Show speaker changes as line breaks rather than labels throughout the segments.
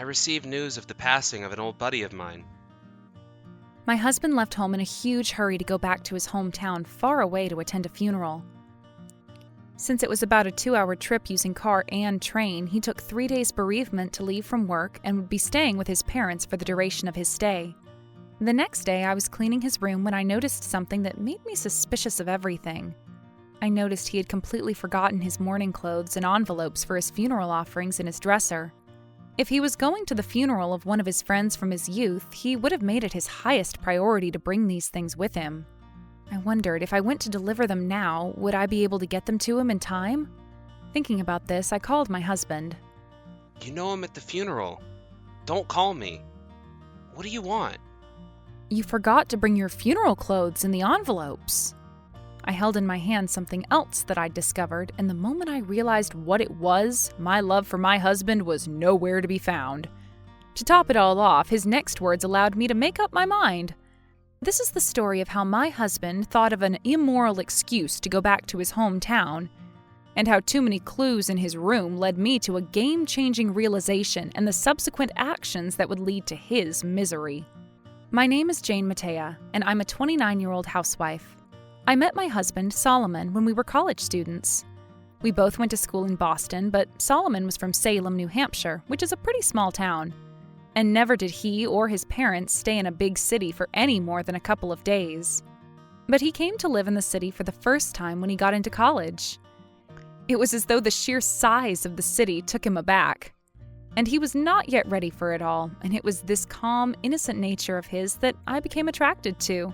I received news of the passing of an old buddy of mine.
My husband left home in a huge hurry to go back to his hometown far away to attend a funeral. Since it was about a 2-hour trip using car and train, he took 3 days bereavement to leave from work and would be staying with his parents for the duration of his stay. The next day, I was cleaning his room when I noticed something that made me suspicious of everything. I noticed he had completely forgotten his mourning clothes and envelopes for his funeral offerings in his dresser. If he was going to the funeral of one of his friends from his youth, he would have made it his highest priority to bring these things with him. I wondered if I went to deliver them now, would I be able to get them to him in time? Thinking about this, I called my husband.
You know him at the funeral. Don't call me. What do you want?
You forgot to bring your funeral clothes in the envelopes. I held in my hand something else that I'd discovered, and the moment I realized what it was, my love for my husband was nowhere to be found. To top it all off, his next words allowed me to make up my mind. This is the story of how my husband thought of an immoral excuse to go back to his hometown, and how too many clues in his room led me to a game-changing realization and the subsequent actions that would lead to his misery. My name is Jane Matea, and I'm a 29-year-old housewife. I met my husband, Solomon, when we were college students. We both went to school in Boston, but Solomon was from Salem, New Hampshire, which is a pretty small town. And never did he or his parents stay in a big city for any more than a couple of days. But he came to live in the city for the first time when he got into college. It was as though the sheer size of the city took him aback. And he was not yet ready for it all, and it was this calm, innocent nature of his that I became attracted to.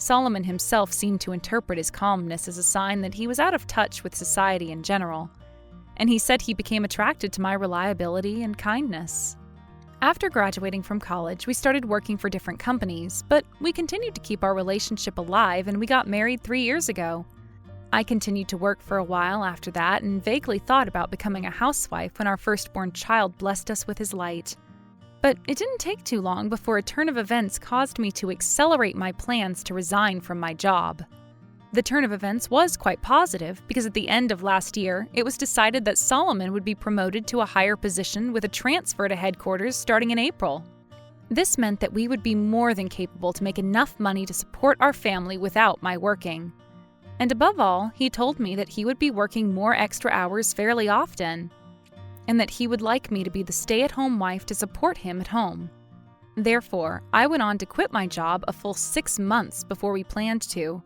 Solomon himself seemed to interpret his calmness as a sign that he was out of touch with society in general, and he said he became attracted to my reliability and kindness. After graduating from college, we started working for different companies, but we continued to keep our relationship alive, and we got married 3 years ago. I continued to work for a while after that and vaguely thought about becoming a housewife when our firstborn child blessed us with his light. But it didn't take too long before a turn of events caused me to accelerate my plans to resign from my job. The turn of events was quite positive because at the end of last year, it was decided that Solomon would be promoted to a higher position with a transfer to headquarters starting in April. This meant that we would be more than capable to make enough money to support our family without my working. And above all, he told me that he would be working more extra hours fairly often, and that he would like me to be the stay-at-home wife to support him at home. Therefore, I went on to quit my job a full 6 months before we planned to,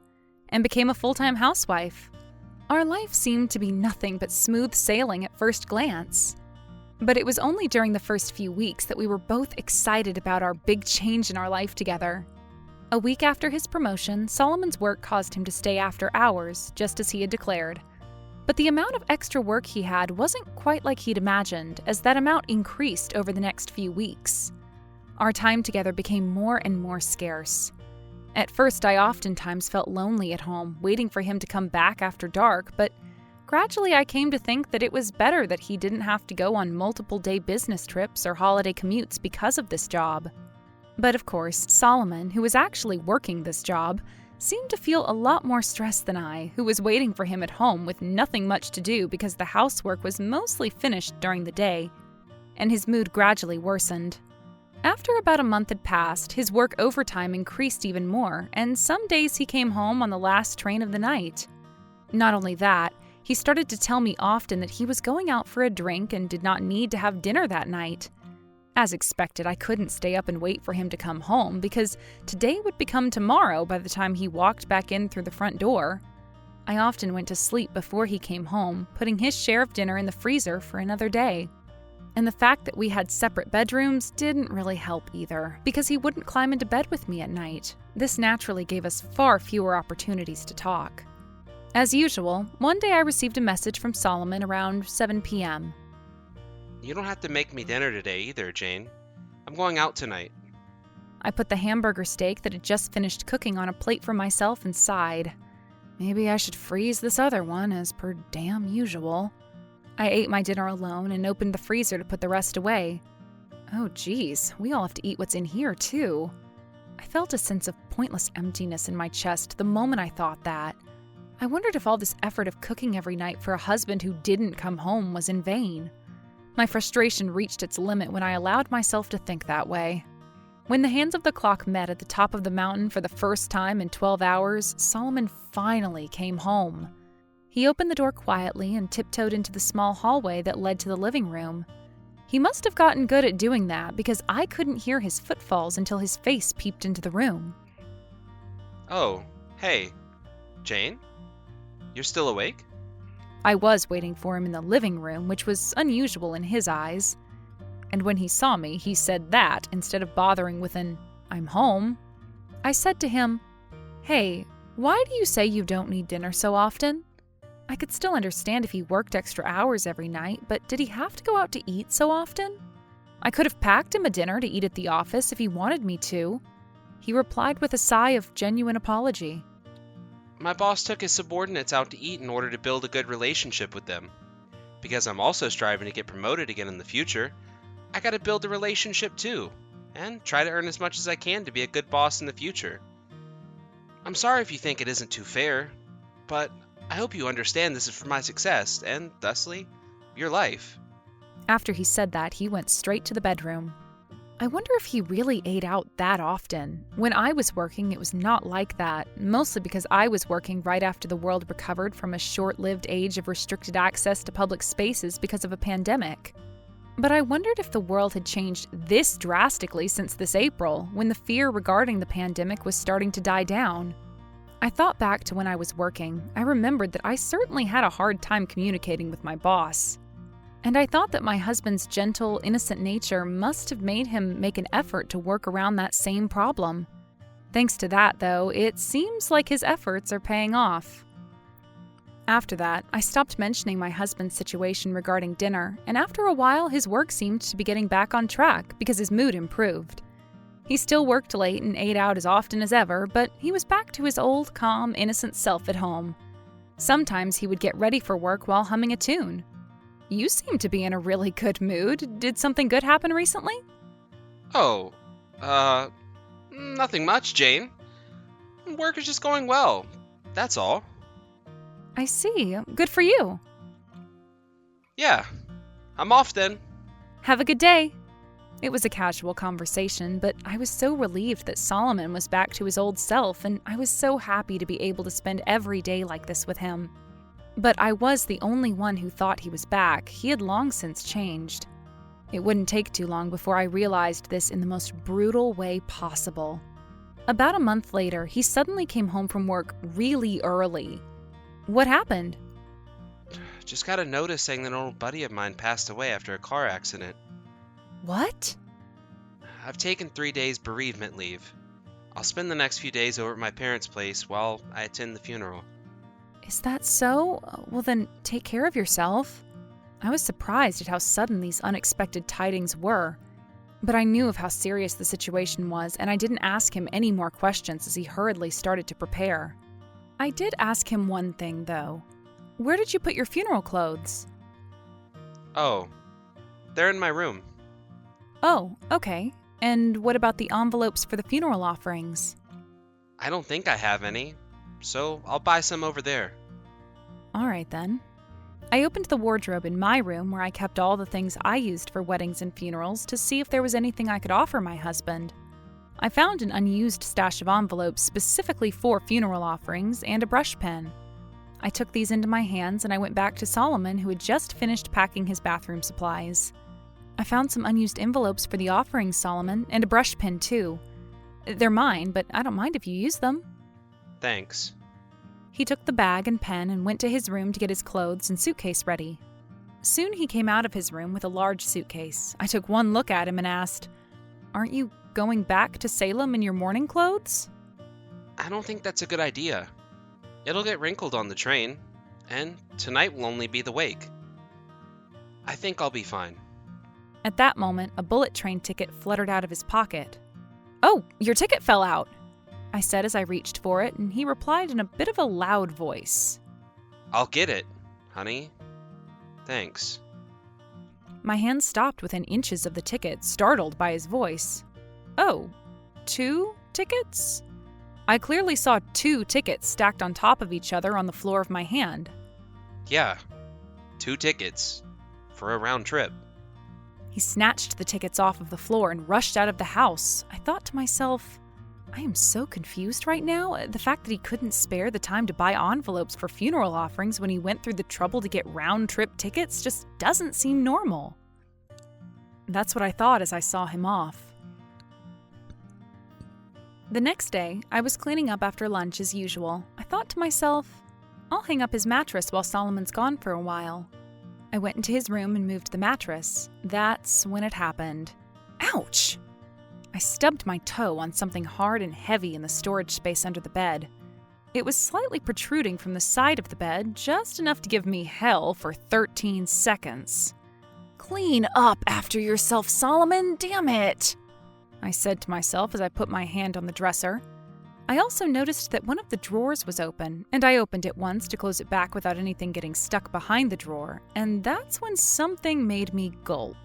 and became a full-time housewife. Our life seemed to be nothing but smooth sailing at first glance. But it was only during the first few weeks that we were both excited about our big change in our life together. A week after his promotion, Solomon's work caused him to stay after hours, just as he had declared. But the amount of extra work he had wasn't quite like he'd imagined, as that amount increased over the next few weeks. Our time together became more and more scarce. At first, I oftentimes felt lonely at home, waiting for him to come back after dark, but gradually I came to think that it was better that he didn't have to go on multiple-day business trips or holiday commutes because of this job. But of course, Solomon, who was actually working this job, seemed to feel a lot more stressed than I, who was waiting for him at home with nothing much to do because the housework was mostly finished during the day, and his mood gradually worsened. After about a month had passed, his work overtime increased even more, and some days he came home on the last train of the night. Not only that, he started to tell me often that he was going out for a drink and did not need to have dinner that night. As expected, I couldn't stay up and wait for him to come home because today would become tomorrow by the time he walked back in through the front door. I often went to sleep before he came home, putting his share of dinner in the freezer for another day. And the fact that we had separate bedrooms didn't really help either, because he wouldn't climb into bed with me at night. This naturally gave us far fewer opportunities to talk. As usual, one day I received a message from Solomon around 7 p.m.
You don't have to make me dinner today either, Jane. I'm going out tonight.
I put the hamburger steak that had just finished cooking on a plate for myself and sighed. Maybe I should freeze this other one as per damn usual. I ate my dinner alone and opened the freezer to put the rest away. Oh geez, we all have to eat what's in here too. I felt a sense of pointless emptiness in my chest the moment I thought that. I wondered if all this effort of cooking every night for a husband who didn't come home was in vain. My frustration reached its limit when I allowed myself to think that way. When the hands of the clock met at the top of the mountain for the first time in 12 hours, Solomon finally came home. He opened the door quietly and tiptoed into the small hallway that led to the living room. He must have gotten good at doing that because I couldn't hear his footfalls until his face peeped into the room.
Oh, hey, Jane? You're still awake?
I was waiting for him in the living room, which was unusual in his eyes. And when he saw me, he said that instead of bothering with an, "I'm home." I said to him, "Hey, why do you say you don't need dinner so often?" I could still understand if he worked extra hours every night, but did he have to go out to eat so often? I could have packed him a dinner to eat at the office if he wanted me to. He replied with a sigh of genuine apology.
My boss took his subordinates out to eat in order to build a good relationship with them. Because I'm also striving to get promoted again in the future, I gotta build a relationship too, and try to earn as much as I can to be a good boss in the future. I'm sorry if you think it isn't too fair, but I hope you understand this is for my success, and thusly, your life.
After he said that, he went straight to the bedroom. I wonder if he really ate out that often. When I was working, it was not like that, mostly because I was working right after the world recovered from a short-lived age of restricted access to public spaces because of a pandemic. But I wondered if the world had changed this drastically since this April, when the fear regarding the pandemic was starting to die down. I thought back to when I was working. I remembered that I certainly had a hard time communicating with my boss. And I thought that my husband's gentle, innocent nature must have made him make an effort to work around that same problem. Thanks to that, though, it seems like his efforts are paying off. After that, I stopped mentioning my husband's situation regarding dinner, and after a while, his work seemed to be getting back on track because his mood improved. He still worked late and ate out as often as ever, but he was back to his old, calm, innocent self at home. Sometimes he would get ready for work while humming a tune. "You seem to be in a really good mood. Did something good happen recently?"
Oh, nothing much, Jane. Work is just going well. That's all.
I see. Good for you.
Yeah, I'm off then.
Have a good day. It was a casual conversation, but I was so relieved that Solomon was back to his old self, and I was so happy to be able to spend every day like this with him. But I was the only one who thought he was back. He had long since changed. It wouldn't take too long before I realized this in the most brutal way possible. About a month later, he suddenly came home from work really early. What happened?
Just got a notice saying that an old buddy of mine passed away after a car accident.
What?
I've taken 3 days bereavement leave. I'll spend the next few days over at my parents' place while I attend the funeral.
Is that so? Well then, take care of yourself. I was surprised at how sudden these unexpected tidings were. But I knew of how serious the situation was, and I didn't ask him any more questions as he hurriedly started to prepare. I did ask him one thing, though. Where did you put your funeral clothes?
Oh, they're in my room.
Oh, okay. And what about the envelopes for the funeral offerings?
I don't think I have any, so I'll buy some over there.
All right, then. I opened the wardrobe in my room where I kept all the things I used for weddings and funerals to see if there was anything I could offer my husband. I found an unused stash of envelopes specifically for funeral offerings and a brush pen. I took these into my hands and I went back to Solomon, who had just finished packing his bathroom supplies. I found some unused envelopes for the offerings, Solomon, and a brush pen, too. They're mine, but I don't mind if you use them.
Thanks.
He took the bag and pen and went to his room to get his clothes and suitcase ready. Soon he came out of his room with a large suitcase. I took one look at him and asked, "Aren't you going back to Salem in your mourning clothes?"
I don't think that's a good idea. It'll get wrinkled on the train, and tonight will only be the wake. I think I'll be fine.
At that moment, a bullet train ticket fluttered out of his pocket. "Oh, your ticket fell out," I said as I reached for it, and he replied in a bit of a loud voice.
I'll get it, honey. Thanks.
My hand stopped within inches of the ticket, startled by his voice. "Oh, 2 tickets?" I clearly saw 2 tickets stacked on top of each other on the floor of my hand.
Yeah, 2 tickets for a round trip.
He snatched the tickets off of the floor and rushed out of the house. I thought to myself, I am so confused right now. The fact that he couldn't spare the time to buy envelopes for funeral offerings when he went through the trouble to get round-trip tickets just doesn't seem normal. That's what I thought as I saw him off. The next day, I was cleaning up after lunch as usual. I thought to myself, I'll hang up his mattress while Solomon's gone for a while. I went into his room and moved the mattress. That's when it happened. Ouch! I stubbed my toe on something hard and heavy in the storage space under the bed. It was slightly protruding from the side of the bed, just enough to give me hell for 13 seconds. Clean up after yourself, Solomon, damn it! I said to myself as I put my hand on the dresser. I also noticed that one of the drawers was open, and I opened it once to close it back without anything getting stuck behind the drawer, and that's when something made me gulp.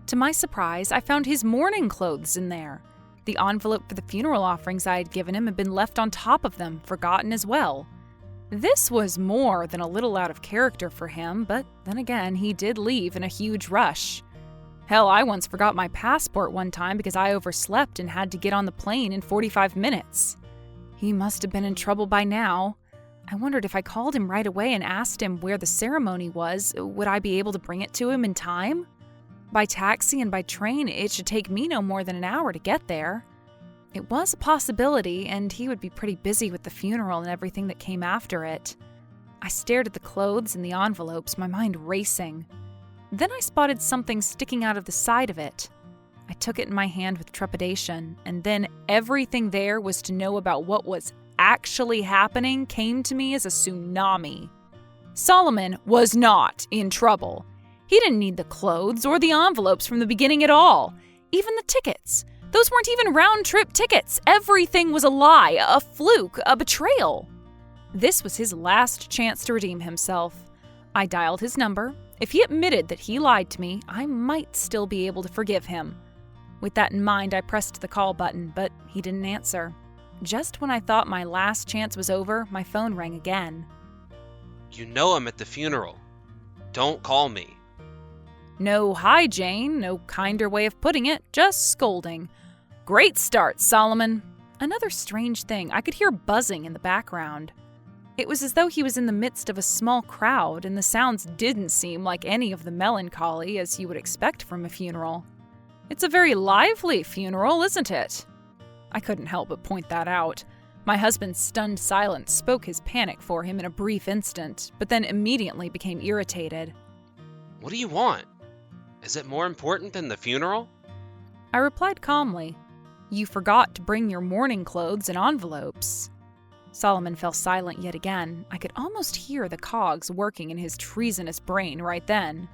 To my surprise, I found his mourning clothes in there. The envelope for the funeral offerings I had given him had been left on top of them, forgotten as well. This was more than a little out of character for him, but then again, he did leave in a huge rush. Hell, I once forgot my passport one time because I overslept and had to get on the plane in 45 minutes. He must have been in trouble by now. I wondered if I called him right away and asked him where the ceremony was, would I be able to bring it to him in time? By taxi and by train, it should take me no more than an hour to get there. It was a possibility, and he would be pretty busy with the funeral and everything that came after it. I stared at the clothes and the envelopes, my mind racing. Then I spotted something sticking out of the side of it. I took it in my hand with trepidation, and then everything there was to know about what was actually happening came to me as a tsunami. Solomon was not in trouble. He didn't need the clothes or the envelopes from the beginning at all. Even the tickets. Those weren't even round-trip tickets. Everything was a lie, a fluke, a betrayal. This was his last chance to redeem himself. I dialed his number. If he admitted that he lied to me, I might still be able to forgive him. With that in mind, I pressed the call button, but he didn't answer. Just when I thought my last chance was over, my phone rang again.
You know I'm at the funeral. Don't call me.
No hi, Jane, no kinder way of putting it, just scolding. Great start, Solomon. Another strange thing, I could hear buzzing in the background. It was as though he was in the midst of a small crowd, and the sounds didn't seem like any of the melancholy as you would expect from a funeral. It's a very lively funeral, isn't it? I couldn't help but point that out. My husband's stunned silence spoke his panic for him in a brief instant, but then immediately became irritated.
What do you want? Is it more important than the funeral?
I replied calmly, You forgot to bring your mourning clothes and envelopes. Solomon fell silent yet again. I could almost hear the cogs working in his treasonous brain right then.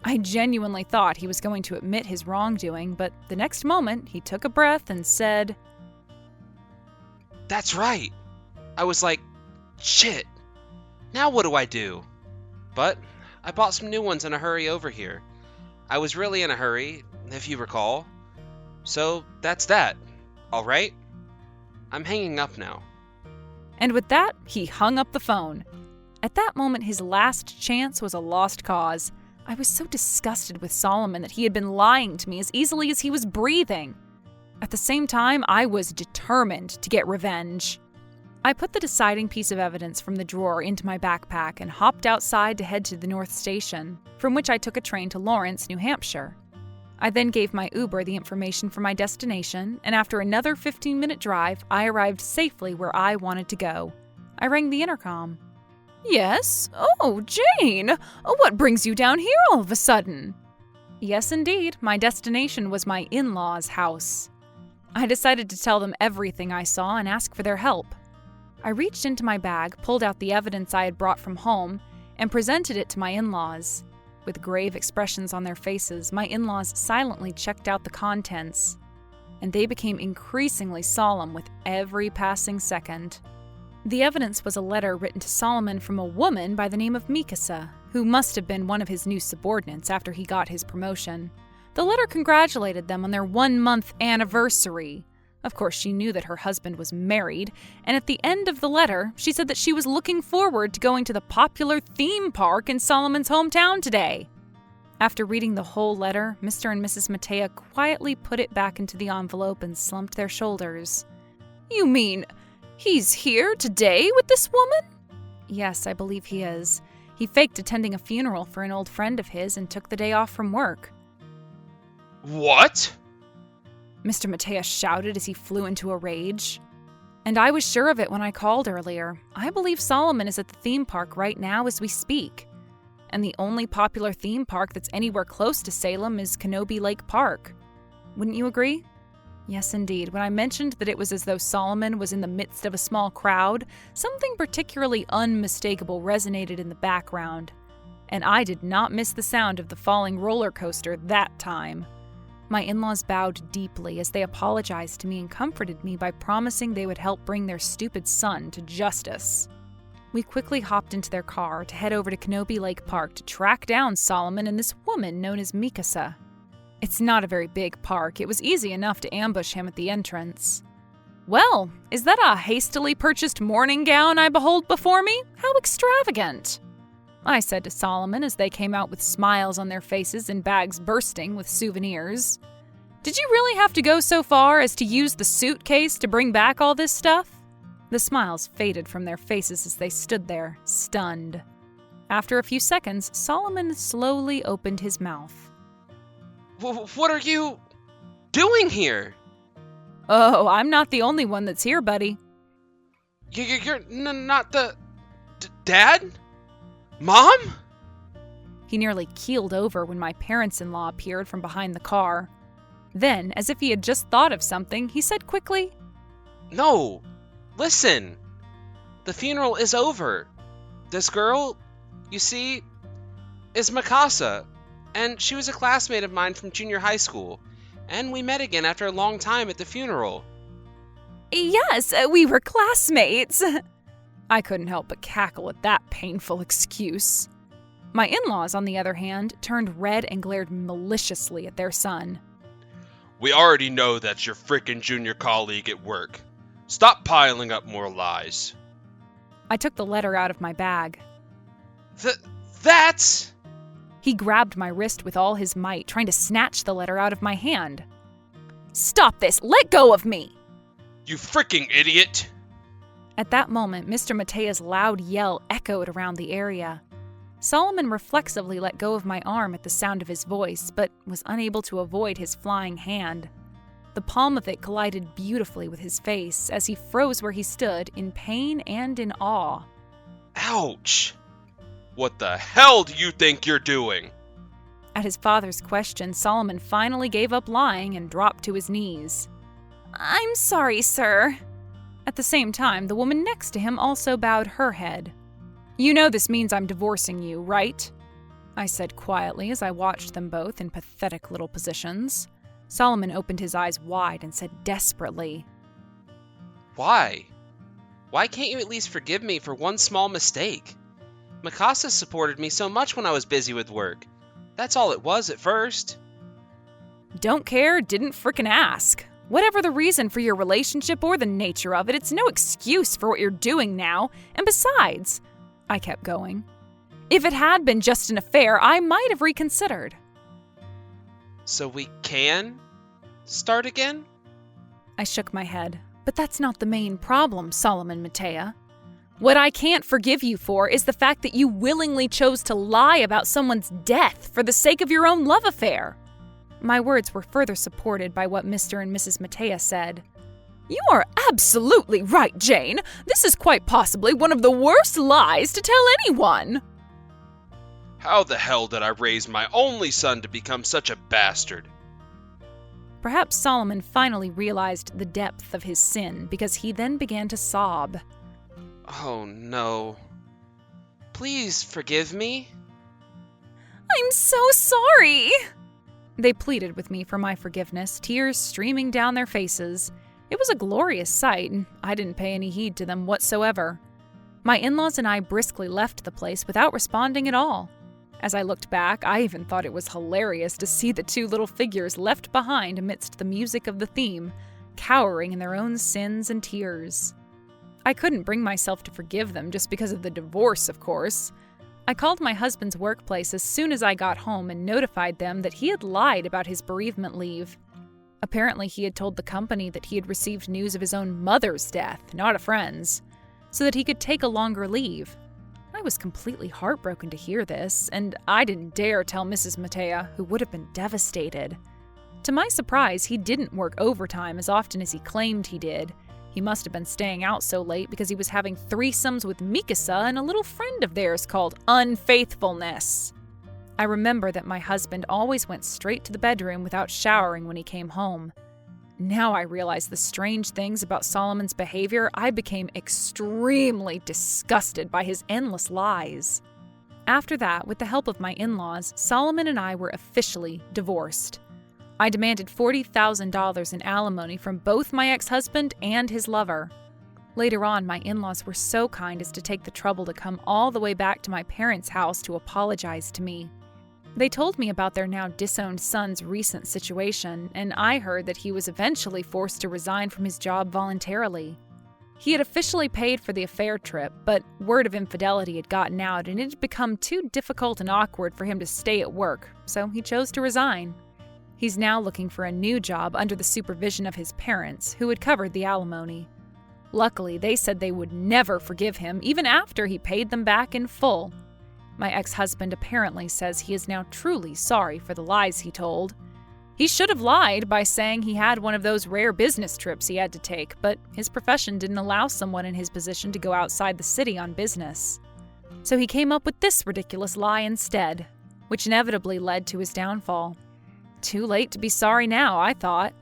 I genuinely thought he was going to admit his wrongdoing, but the next moment he took a breath and said,
That's right. I was like, shit. Now what do I do? But I bought some new ones in a hurry over here. I was really in a hurry, if you recall. So that's that. All right? I'm hanging up now.
And with that, he hung up the phone. At that moment, his last chance was a lost cause. I was so disgusted with Solomon that he had been lying to me as easily as he was breathing. At the same time, I was determined to get revenge. I put the deciding piece of evidence from the drawer into my backpack and hopped outside to head to the North Station, from which I took a train to Lawrence, New Hampshire. I then gave my Uber the information for my destination, and after another 15-minute drive, I arrived safely where I wanted to go. I rang the intercom. Yes? Oh, Jane! What brings you down here all of a sudden? Yes, indeed. My destination was my in-laws' house. I decided to tell them everything I saw and ask for their help. I reached into my bag, pulled out the evidence I had brought from home, and presented it to my in-laws. With grave expressions on their faces, my in-laws silently checked out the contents, and they became increasingly solemn with every passing second. The evidence was a letter written to Solomon from a woman by the name of Mikasa, who must have been one of his new subordinates after he got his promotion. The letter congratulated them on their 1-month anniversary. Of course, she knew that her husband was married, and at the end of the letter, she said that she was looking forward to going to the popular theme park in Solomon's hometown today. After reading the whole letter, Mr. and Mrs. Matea quietly put it back into the envelope and slumped their shoulders. You mean he's here today with this woman? Yes, I believe he is. He faked attending a funeral for an old friend of his and took the day off from work.
What?
Mr. Matea shouted as he flew into a rage. And I was sure of it when I called earlier. I believe Solomon is at the theme park right now as we speak. And the only popular theme park that's anywhere close to Salem is Kenobi Lake Park. Wouldn't you agree? Yes, indeed. When I mentioned that it was as though Solomon was in the midst of a small crowd, something particularly unmistakable resonated in the background. And I did not miss the sound of the falling roller coaster that time. My in-laws bowed deeply as they apologized to me and comforted me by promising they would help bring their stupid son to justice. We quickly hopped into their car to head over to Kenobi Lake Park to track down Solomon and this woman known as Mikasa. It's not a very big park. It was easy enough to ambush him at the entrance. Well, is that a hastily purchased morning gown I behold before me? How extravagant! I said to Solomon as they came out with smiles on their faces and bags bursting with souvenirs. Did you really have to go so far as to use the suitcase to bring back all this stuff? The smiles faded from their faces as they stood there, stunned. After a few seconds, Solomon slowly opened his mouth.
What are you doing here?
Oh, I'm not the only one that's here, buddy.
You're not the... Dad? Mom?
He nearly keeled over when my parents-in-law appeared from behind the car. Then, as if he had just thought of something, he said quickly,
No, listen. The funeral is over. This girl, you see, is Mikasa, and she was a classmate of mine from junior high school, and we met again after a long time at the funeral.
Yes, we were classmates. I couldn't help but cackle at that painful excuse. My in-laws, on the other hand, turned red and glared maliciously at their son.
We already know that's your frickin' junior colleague at work. Stop piling up more lies.
I took the letter out of my bag.
That's...
He grabbed my wrist with all his might, trying to snatch the letter out of my hand. Stop this! Let go of me!
You fricking idiot!
At that moment, Mr. Matea's loud yell echoed around the area. Solomon reflexively let go of my arm at the sound of his voice, but was unable to avoid his flying hand. The palm of it collided beautifully with his face as he froze where he stood, in pain and in awe.
Ouch! What the hell do you think you're doing?
At his father's question, Solomon finally gave up lying and dropped to his knees. I'm sorry, sir. At the same time, the woman next to him also bowed her head. You know this means I'm divorcing you, right? I said quietly as I watched them both in pathetic little positions. Solomon opened his eyes wide and said desperately,
Why? Why can't you at least forgive me for one small mistake? Mikasa supported me so much when I was busy with work. That's all it was at first.
Don't care, didn't frickin' ask. Whatever the reason for your relationship or the nature of it, it's no excuse for what you're doing now. And besides, I kept going, if it had been just an affair, I might have reconsidered.
So we can start again?
I shook my head. But that's not the main problem, Solomon Matea. What I can't forgive you for is the fact that you willingly chose to lie about someone's death for the sake of your own love affair. My words were further supported by what Mr. and Mrs. Matea said. You are absolutely right, Jane. This is quite possibly one of the worst lies to tell anyone.
How the hell did I raise my only son to become such a bastard?
Perhaps Solomon finally realized the depth of his sin because he then began to sob.
Oh no. Please forgive me.
I'm so sorry. They pleaded with me for my forgiveness, tears streaming down their faces. It was a glorious sight, and I didn't pay any heed to them whatsoever. My in-laws and I briskly left the place without responding at all. As I looked back, I even thought it was hilarious to see the two little figures left behind amidst the music of the theme, cowering in their own sins and tears. I couldn't bring myself to forgive them just because of the divorce, of course. I called my husband's workplace as soon as I got home and notified them that he had lied about his bereavement leave. Apparently, he had told the company that he had received news of his own mother's death, not a friend's, so that he could take a longer leave. I was completely heartbroken to hear this, and I didn't dare tell Mrs. Matea, who would have been devastated. To my surprise, he didn't work overtime as often as he claimed he did. He must have been staying out so late because he was having threesomes with Mikasa and a little friend of theirs called Unfaithfulness. I remember that my husband always went straight to the bedroom without showering when he came home. Now I realize the strange things about Solomon's behavior. I became extremely disgusted by his endless lies. After that, with the help of my in-laws, Solomon and I were officially divorced. I demanded $40,000 in alimony from both my ex-husband and his lover. Later on, my in-laws were so kind as to take the trouble to come all the way back to my parents' house to apologize to me. They told me about their now disowned son's recent situation, and I heard that he was eventually forced to resign from his job voluntarily. He had officially paid for the affair trip, but word of infidelity had gotten out and it had become too difficult and awkward for him to stay at work, so he chose to resign. He's now looking for a new job under the supervision of his parents, who had covered the alimony. Luckily, they said they would never forgive him, even after he paid them back in full. My ex-husband apparently says he is now truly sorry for the lies he told. He should have lied by saying he had one of those rare business trips he had to take, but his profession didn't allow someone in his position to go outside the city on business. So he came up with this ridiculous lie instead, which inevitably led to his downfall. Too late to be sorry now, I thought.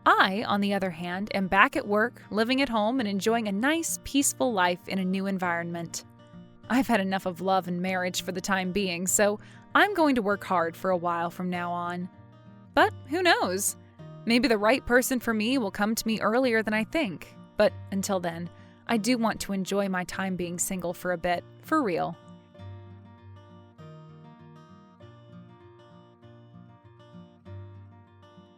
I, on the other hand, am back at work, living at home, and enjoying a nice, peaceful life in a new environment. I've had enough of love and marriage for the time being, so I'm going to work hard for a while from now on. But who knows? Maybe the right person for me will come to me earlier than I think. But until then, I do want to enjoy my time being single for a bit, for real.